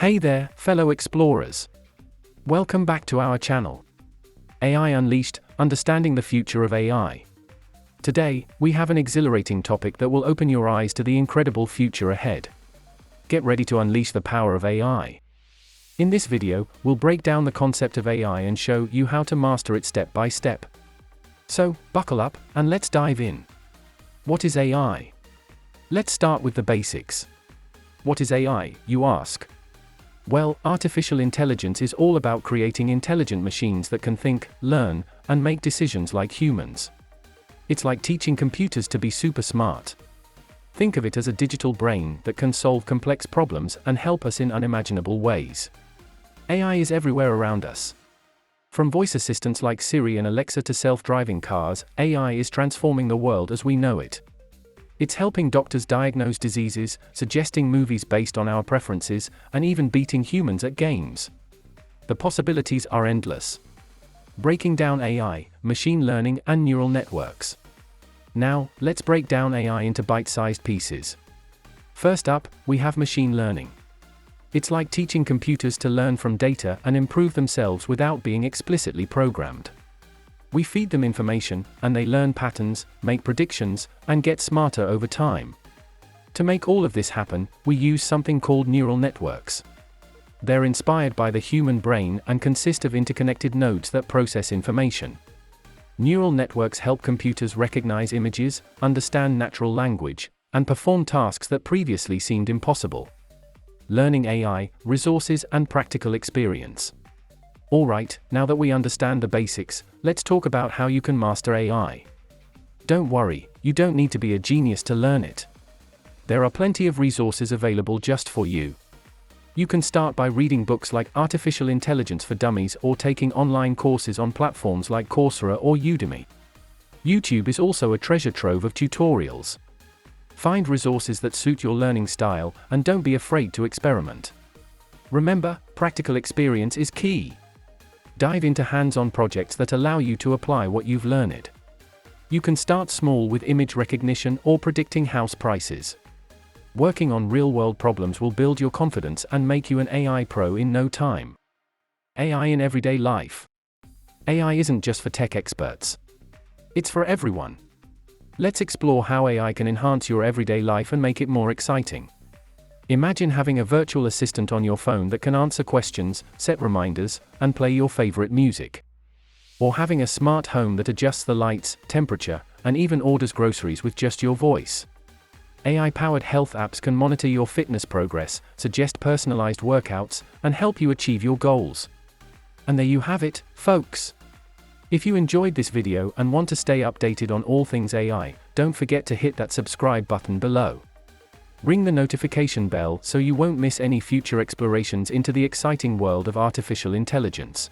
Hey there, fellow explorers. Welcome back to our channel. AI Unleashed, Understanding the Future of AI. Today, we have an exhilarating topic that will open your eyes to the incredible future ahead. Get ready to unleash the power of AI. In this video, we'll break down the concept of AI and show you how to master it step by step. So, buckle up, and let's dive in. What is AI? Let's start with the basics. What is AI, you ask? Well, artificial intelligence is all about creating intelligent machines that can think, learn, and make decisions like humans. It's like teaching computers to be super smart. Think of it as a digital brain that can solve complex problems and help us in unimaginable ways. AI is everywhere around us. From voice assistants like Siri and Alexa to self-driving cars, AI is transforming the world as we know it. It's helping doctors diagnose diseases, suggesting movies based on our preferences, and even beating humans at games. The possibilities are endless. Breaking down AI, machine learning, and neural networks. Now, let's break down AI into bite-sized pieces. First up, we have machine learning. It's like teaching computers to learn from data and improve themselves without being explicitly programmed. We feed them information, and they learn patterns, make predictions, and get smarter over time. To make all of this happen, we use something called neural networks. They're inspired by the human brain and consist of interconnected nodes that process information. Neural networks help computers recognize images, understand natural language, and perform tasks that previously seemed impossible. Learning AI, resources, and practical experience. Alright, now that we understand the basics, let's talk about how you can master AI. Don't worry, you don't need to be a genius to learn it. There are plenty of resources available just for you. You can start by reading books like Artificial Intelligence for Dummies or taking online courses on platforms like Coursera or Udemy. YouTube is also a treasure trove of tutorials. Find resources that suit your learning style, and don't be afraid to experiment. Remember, practical experience is key. Dive into hands-on projects that allow you to apply what you've learned. You can start small with image recognition or predicting house prices. Working on real-world problems will build your confidence and make you an AI pro in no time. AI in everyday life. AI isn't just for tech experts. It's for everyone. Let's explore how AI can enhance your everyday life and make it more exciting. Imagine having a virtual assistant on your phone that can answer questions, set reminders, and play your favorite music. Or having a smart home that adjusts the lights, temperature, and even orders groceries with just your voice. AI-powered health apps can monitor your fitness progress, suggest personalized workouts, and help you achieve your goals. And there you have it, folks. If you enjoyed this video and want to stay updated on all things AI, don't forget to hit that subscribe button below. Ring the notification bell so you won't miss any future explorations into the exciting world of artificial intelligence.